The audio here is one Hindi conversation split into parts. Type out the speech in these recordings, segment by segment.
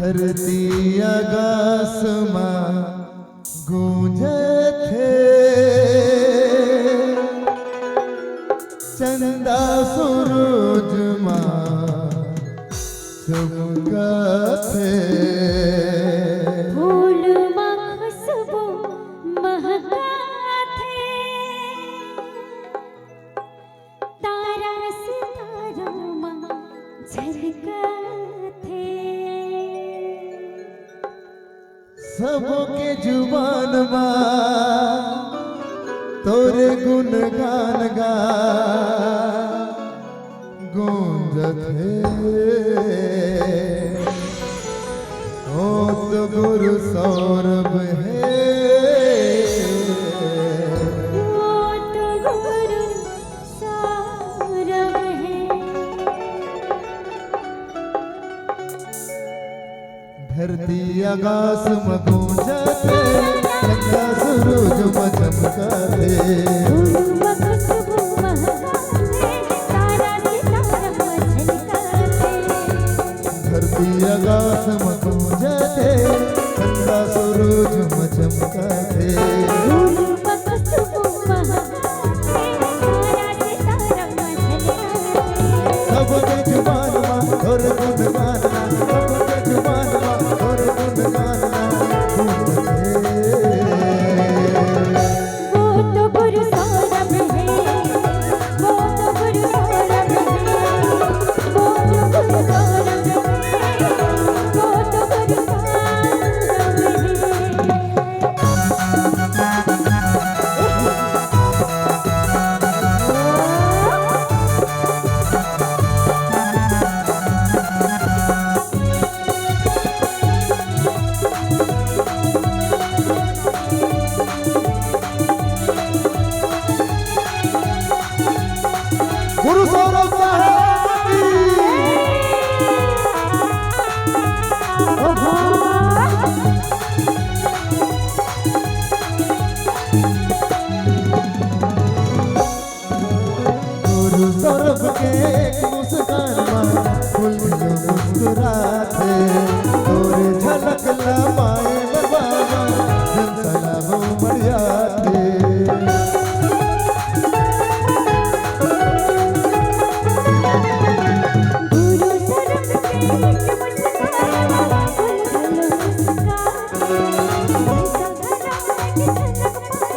धरती आकाशમાં गूंजे थे चंदा सूरज मां चमका थे फूल में खुशबू महका थे तारा सितारों में झलका थे सबके जुबान मां तोरे गुणगान गा गूंजत है ओ तो गुरु सौरभ है वो तो गुरु सौरभ है धरती आकाश में गूंजत है चंदा सूरज में चमका है फूल में खुशबू महका थे तारा सितारों में झलका थे धरती आकाश में गूंजत है चंदा सूरज में चमका है फूल में खुशबू महका थे तारा सितारों में झलका थे सबके जुबान मां और गुणगान ना सबके जुबान मां और गुणगान ना गूंजत है वो तो गुरु सौरभ है वो तो गुरु सौरभ है वो तो गुरु सौरभ है वो तो गुरु गुरु सौरभ साहब की गुरु सौरभ के एक मुस्कान मां फूल मुस्कुराते तोरे झलक ला पाए बाबा जन सलाम मरियाते गुरु सौरभ के एक मुस्कान फूल फूल मुस्काते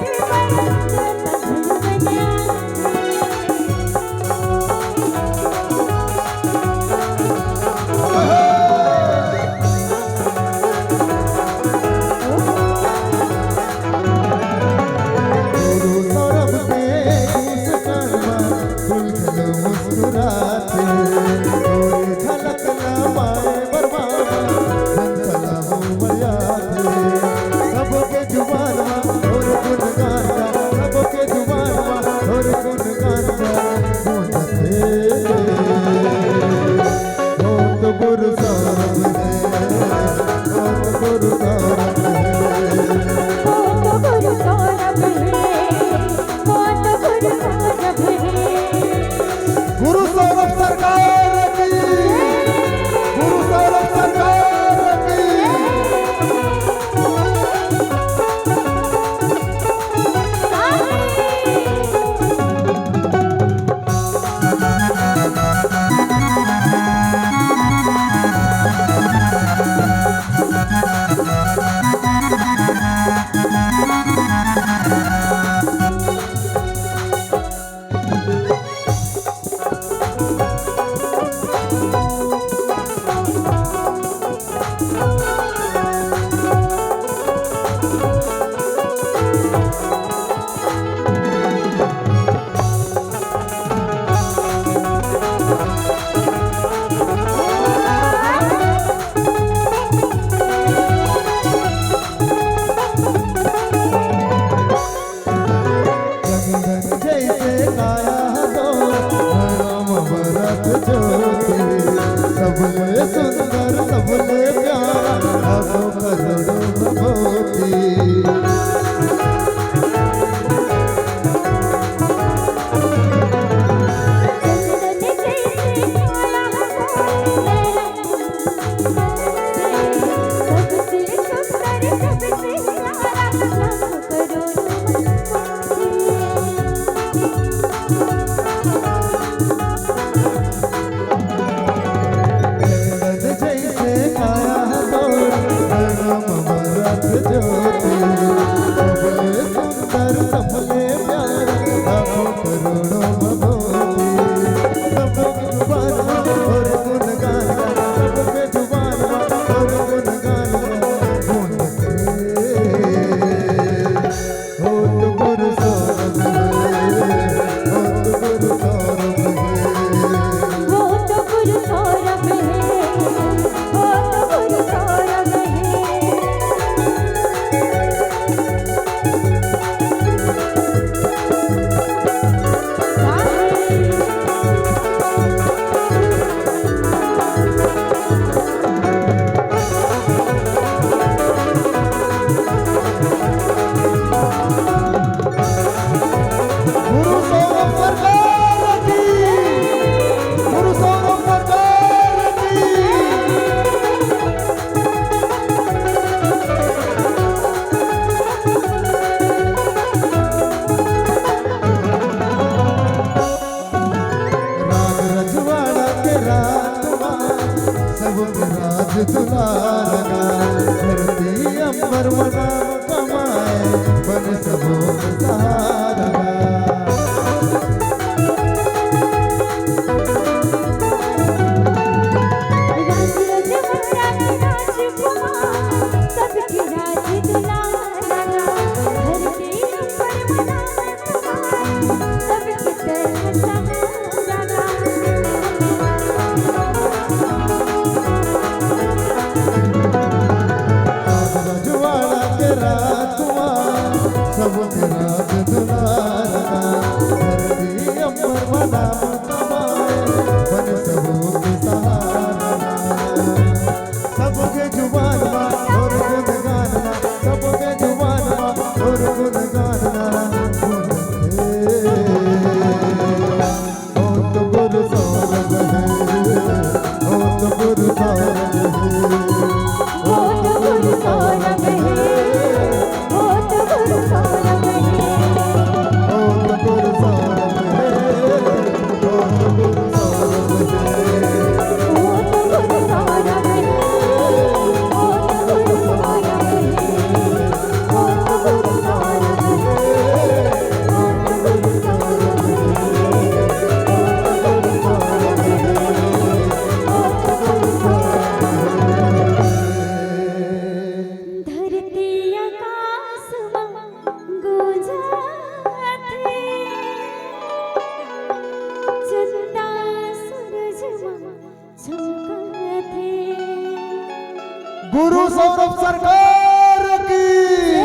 ऐसा घरों की झलक पाए गुरु सौरभ के मुस्कान मां फूल मुस्कुराते तोरे झलक ला पाए बरबाबा जन सलाम मरियाते सबके जुबान मां और गुणगान गा सबके जुबान मां और गुणगान गा गूंजत है ओ तो गुरु सौरभ है ओ तो गुरु सौरभ है वो तो गुरु सौरभ है वो तो गुरु सौरभ है गुरु सौरभ सरकार की गुरु सौरभ सरकार की चंदन जैसे काया तो राम भरत ज्योति सबले सुंदर सबले प्यारा लाखों करोड़ों भगवती चंदन जैसे काया सबके राज दुलारा धरती अंबर मना कमाए बन सबों का सहारा रजवाड़ा के राजकुमार सबके राज दुलारा धरती अंबर मना कमाए बन सबों के सहारा सबके जुबान और गुण गाना सबके जुबान और गुण गाना ओ तो गुरु सौरभ है ओ तो गुरु सौरभ है वो तो गुरु सौरभ है, वो तो गुरु सौरभ है। ओ तो गुरु सौरभ है ओ तो गुरु सौरभ है वो तो गुरु सौरभ है, वो तो गुरु सौरभ है। वो तो गुरु सौरभ है, वो तो गुरु सौरभ है। वो तो गुरु सौरभ है, वो तो गुरु सौरभ है। धरती आकाश गुंजात चंदा सूरज चमकत गुरु सौरभ सरकार